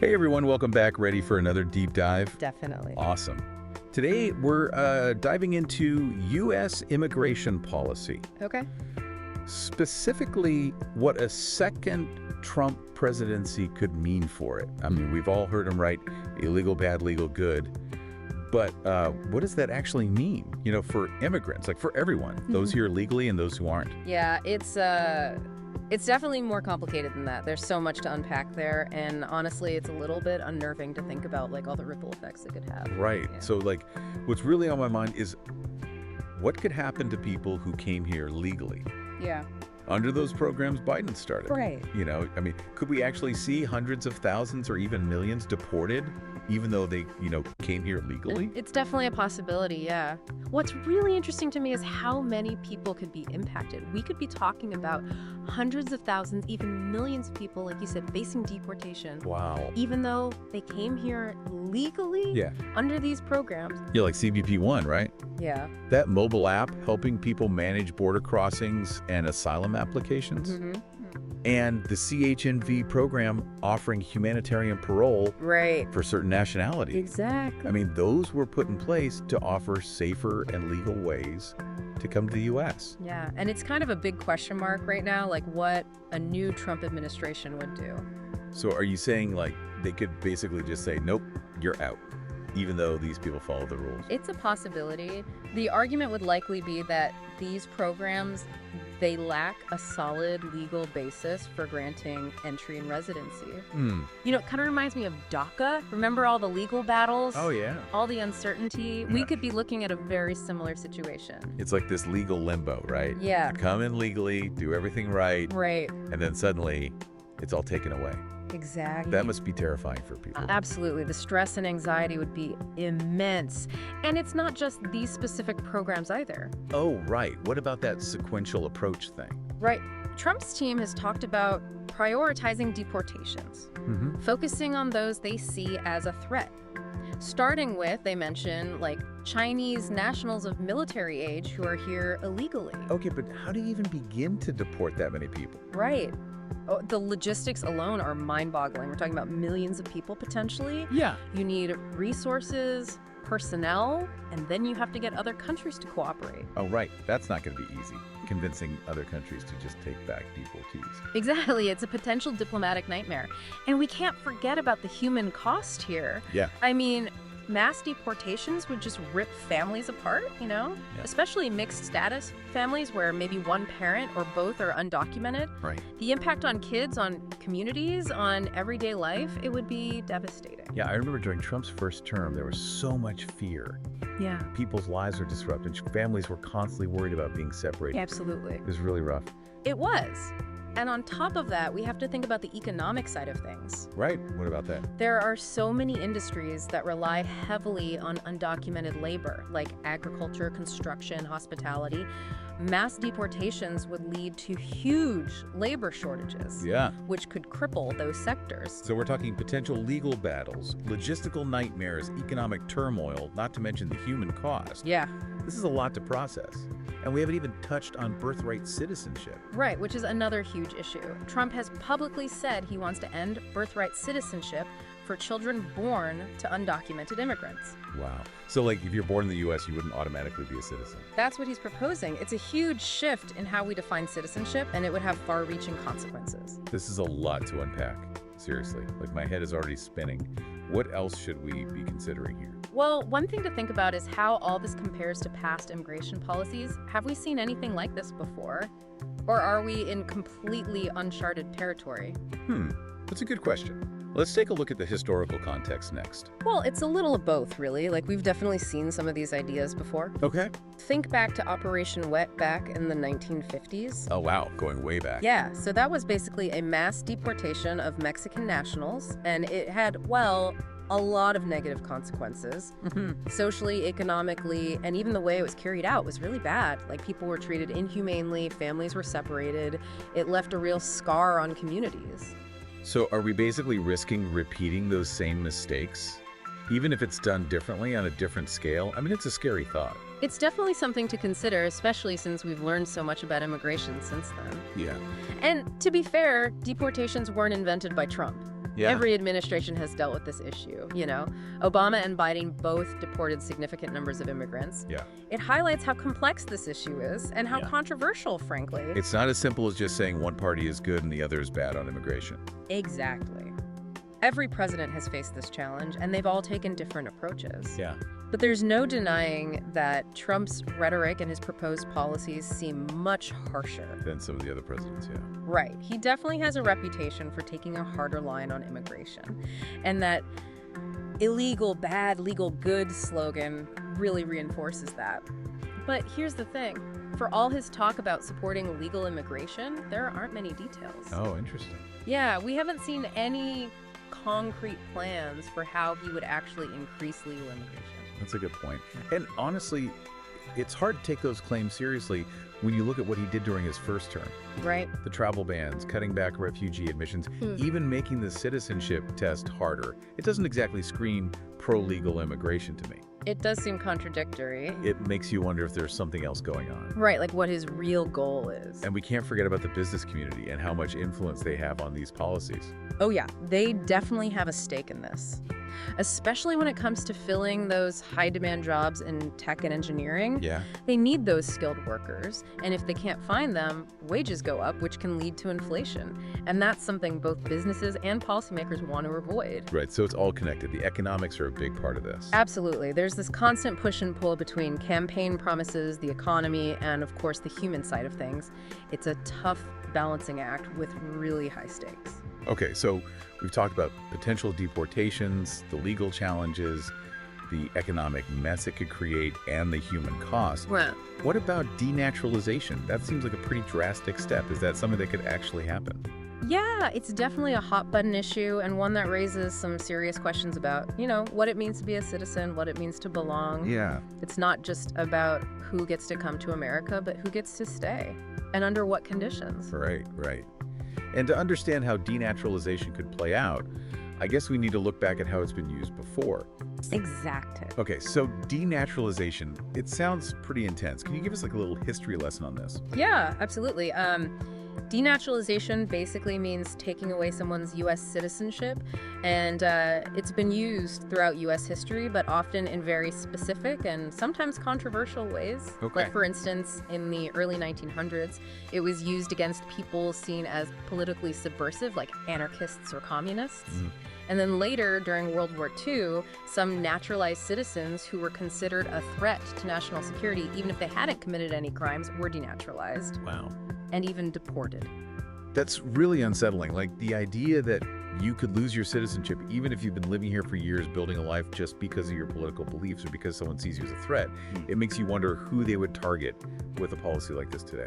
Hey everyone, welcome back. Ready for another deep dive? Definitely. Awesome. Today we're diving into U.S. immigration policy. Okay. Specifically, what a second Trump presidency could mean for it. I mean, we've all heard him write illegal, bad, legal, good. But what does that actually mean, for immigrants, like for everyone, those here legally and those who aren't? Yeah, it's definitely more complicated than that. There's so much to unpack there, and honestly, it's a little bit unnerving to think about, like, all the ripple effects it could have. Right. Yeah. So, like, what's really on my mind is what could happen to people who came here legally? Yeah. Under those programs Biden started. Right. I mean, could we actually see hundreds of thousands or even millions deported, even though they, came here legally? It's definitely a possibility, yeah. What's really interesting to me is how many people could be impacted. We could be talking about hundreds of thousands, even millions of people, like you said, facing deportation. Wow. Even though they came here legally under these programs. Yeah, like CBP-1, right? Yeah. That mobile app helping people manage border crossings and asylum applications. Mm-hmm. And the CHNV program offering humanitarian parole for certain nationalities. Exactly. I mean, those were put in place to offer safer and legal ways to come to the U.S. Yeah, and it's kind of a big question mark right now, like what a new Trump administration would do. So are you saying, like, they could basically just say, nope, you're out, even though these people follow the rules? It's a possibility. The argument would likely be that these programs, they lack a solid legal basis for granting entry and residency. It kind of reminds me of DACA. Remember all the legal battles? Oh, yeah. All the uncertainty? Yeah. We could be looking at a very similar situation. It's like this legal limbo, right? Yeah. You come in legally, do everything right. Right. And then suddenly, it's all taken away. Exactly. That must be terrifying for people. Absolutely. The stress and anxiety would be immense. And it's not just these specific programs either. Oh, right. What about that sequential approach thing? Right. Trump's team has talked about prioritizing deportations, focusing on those they see as a threat. Starting with, they mention, like, Chinese nationals of military age who are here illegally. Okay, but how do you even begin to deport that many people? Right. Oh, the logistics alone are mind-boggling. We're talking about millions of people potentially. Yeah. You need resources, personnel, and then you have to get other countries to cooperate. Oh, right. That's not going to be easy, convincing other countries to just take back deportees. Exactly. It's a potential diplomatic nightmare. And we can't forget about the human cost here. Yeah. I mean, mass deportations would just rip families apart, especially mixed status families where maybe one parent or both are undocumented. Right. The impact on kids, on communities, on everyday life, it would be devastating. Yeah, I remember during Trump's first term, there was so much fear. Yeah. People's lives were disrupted. Families were constantly worried about being separated. Absolutely. It was really rough. It was. And on top of that, we have to think about the economic side of things. Right. What about that? There are so many industries that rely heavily on undocumented labor, like agriculture, construction, hospitality. Mass deportations would lead to huge labor shortages, which could cripple those sectors. So we're talking potential legal battles, logistical nightmares, economic turmoil, not to mention the human cost. Yeah. This is a lot to process. And we haven't even touched on birthright citizenship. Right, which is another huge issue. Trump has publicly said he wants to end birthright citizenship for children born to undocumented immigrants. Wow. So, like, if you're born in the U.S., you wouldn't automatically be a citizen. That's what he's proposing. It's a huge shift in how we define citizenship, and it would have far-reaching consequences. This is a lot to unpack. Seriously. Like, my head is already spinning. What else should we be considering here? Well, one thing to think about is how all this compares to past immigration policies. Have we seen anything like this before? Or are we in completely uncharted territory? That's a good question. Let's take a look at the historical context next. Well, it's a little of both, really. Like, we've definitely seen some of these ideas before. Okay. Think back to Operation Wet back in the 1950s. Oh, wow. Going way back. Yeah, so that was basically a mass deportation of Mexican nationals, and it had, well, a lot of negative consequences. Socially, economically, and even the way it was carried out was really bad. Like, people were treated inhumanely, families were separated. It left a real scar on communities. So are we basically risking repeating those same mistakes? Even if it's done differently on a different scale? I mean, it's a scary thought. It's definitely something to consider, especially since we've learned so much about immigration since then. Yeah. And to be fair, deportations weren't invented by Trump. Yeah. Every administration has dealt with this issue, you know. Obama and Biden both deported significant numbers of immigrants. Yeah. It highlights how complex this issue is and how controversial, frankly. It's not as simple as just saying one party is good and the other is bad on immigration. Exactly. Every president has faced this challenge, and they've all taken different approaches. Yeah. But there's no denying that Trump's rhetoric and his proposed policies seem much harsher. Than some of the other presidents, yeah. Right. He definitely has a reputation for taking a harder line on immigration. And that illegal bad, legal good slogan really reinforces that. But here's the thing. For all his talk about supporting legal immigration, there aren't many details. Oh, interesting. Yeah, we haven't seen any concrete plans for how he would actually increase legal immigration. That's a good point. And honestly, it's hard to take those claims seriously when you look at what he did during his first term. Right. The travel bans, cutting back refugee admissions, even making the citizenship test harder. It doesn't exactly scream pro-legal immigration to me. It does seem contradictory. It makes you wonder if there's something else going on. Right, like what his real goal is. And we can't forget about the business community and how much influence they have on these policies. Oh yeah, they definitely have a stake in this. Especially when it comes to filling those high-demand jobs in tech and engineering. Yeah. They need those skilled workers, and if they can't find them, wages go up, which can lead to inflation. And that's something both businesses and policymakers want to avoid. Right, so it's all connected. The economics are a big part of this. Absolutely. There's this constant push and pull between campaign promises, the economy, and of course the human side of things. It's a tough balancing act with really high stakes. Okay, so we've talked about potential deportations, the legal challenges, the economic mess it could create, and the human cost. Well, What about denaturalization? That seems like a pretty drastic step. Is that something that could actually happen? yeah, it's definitely a hot button issue and one that raises some serious questions about, you know, what it means to be a citizen, what it means to belong. Yeah. It's not just about who gets to come to America, but who gets to stay and under what conditions. Right, right. And to understand how denaturalization could play out, I guess we need to look back at how it's been used before. Exactly. Okay, so denaturalization, it sounds pretty intense. Can you give us like a little history lesson on this? Yeah, absolutely. Denaturalization basically means taking away someone's U.S. citizenship, and it's been used throughout U.S. history, but often in very specific and sometimes controversial ways. Okay. Like, for instance, in the early 1900s, it was used against people seen as politically subversive, like anarchists or communists. And then later, during World War II, some naturalized citizens who were considered a threat to national security, even if they hadn't committed any crimes, were denaturalized. Wow. And even deported. That's really unsettling. Like the idea that you could lose your citizenship even if you've been living here for years, building a life just because of your political beliefs or because someone sees you as a threat. It makes you wonder who they would target with a policy like this today.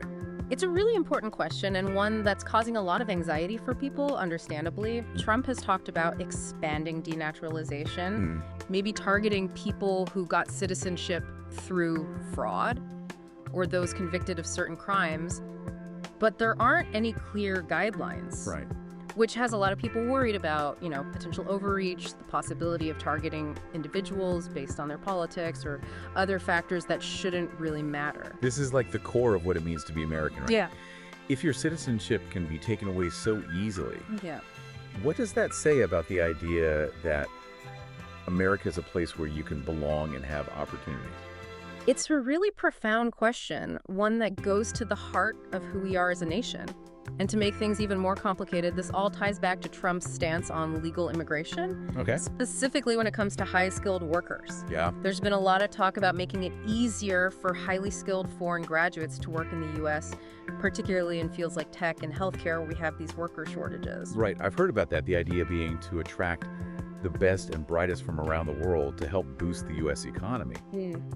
It's a really important question and one that's causing a lot of anxiety for people, understandably. Trump has talked about expanding denaturalization, maybe targeting people who got citizenship through fraud or those convicted of certain crimes. But there aren't any clear guidelines. Right. Which has a lot of people worried about, you know, potential overreach, the possibility of targeting individuals based on their politics or other factors that shouldn't really matter. This is like the core of what it means to be American, right? Yeah. If your citizenship can be taken away so easily, Yeah. what does that say about the idea that America is a place where you can belong and have opportunities? It's a really profound question, one that goes to the heart of who we are as a nation. And to make things even more complicated, this all ties back to Trump's stance on legal immigration, Okay. specifically when it comes to high-skilled workers. Yeah. There's been a lot of talk about making it easier for highly skilled foreign graduates to work in the U.S., particularly in fields like tech and healthcare where we have these worker shortages. Right. I've heard about that, the idea being to attract the best and brightest from around the world to help boost the U.S. economy.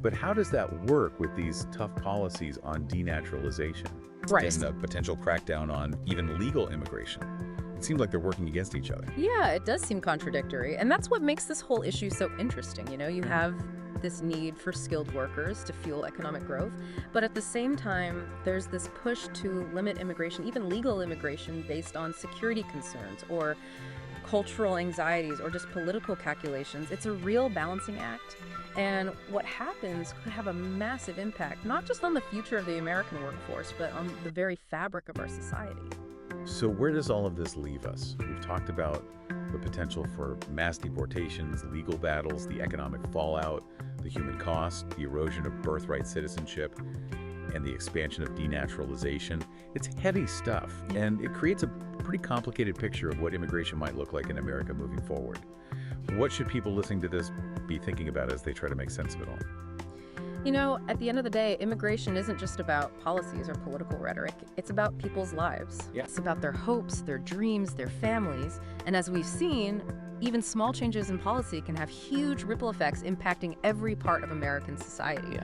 But how does that work with these tough policies on denaturalization? Right. And a potential crackdown on even legal immigration? It seems like they're working against each other. Yeah, it does seem contradictory. And that's what makes this whole issue so interesting. You know, you have this need for skilled workers to fuel economic growth. But at the same time, there's this push to limit immigration, even legal immigration, based on security concerns or cultural anxieties or just political calculations. It's a real balancing act. And what happens could have a massive impact, not just on the future of the American workforce, but on the very fabric of our society. So where does all of this leave us? We've talked about the potential for mass deportations, legal battles, the economic fallout, the human cost, the erosion of birthright citizenship, and the expansion of denaturalization. It's heavy stuff, and it creates a pretty complicated picture of what immigration might look like in America moving forward. What should people listening to this be thinking about as they try to make sense of it all? You know, at the end of the day, immigration isn't just about policies or political rhetoric. It's about people's lives. Yeah. It's about their hopes, their dreams, their families. And as we've seen, even small changes in policy can have huge ripple effects impacting every part of American society. Yeah.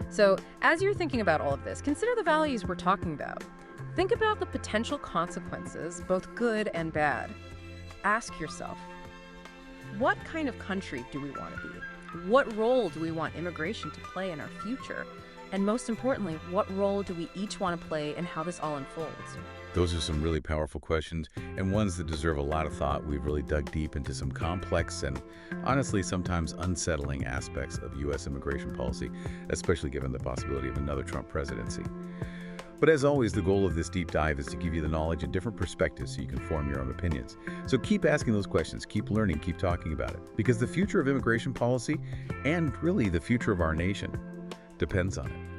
So as you're thinking about all of this, consider the values we're talking about. Think about the potential consequences, both good and bad. Ask yourself, what kind of country do we want to be? What role do we want immigration to play in our future? And most importantly, what role do we each want to play in how this all unfolds? Those are some really powerful questions, and ones that deserve a lot of thought. We've really dug deep into some complex and honestly sometimes unsettling aspects of U.S. immigration policy, especially given the possibility of another Trump presidency. But as always, the goal of this deep dive is to give you the knowledge and different perspectives so you can form your own opinions. So keep asking those questions, keep learning, keep talking about it, because the future of immigration policy, and really the future of our nation, depends on it.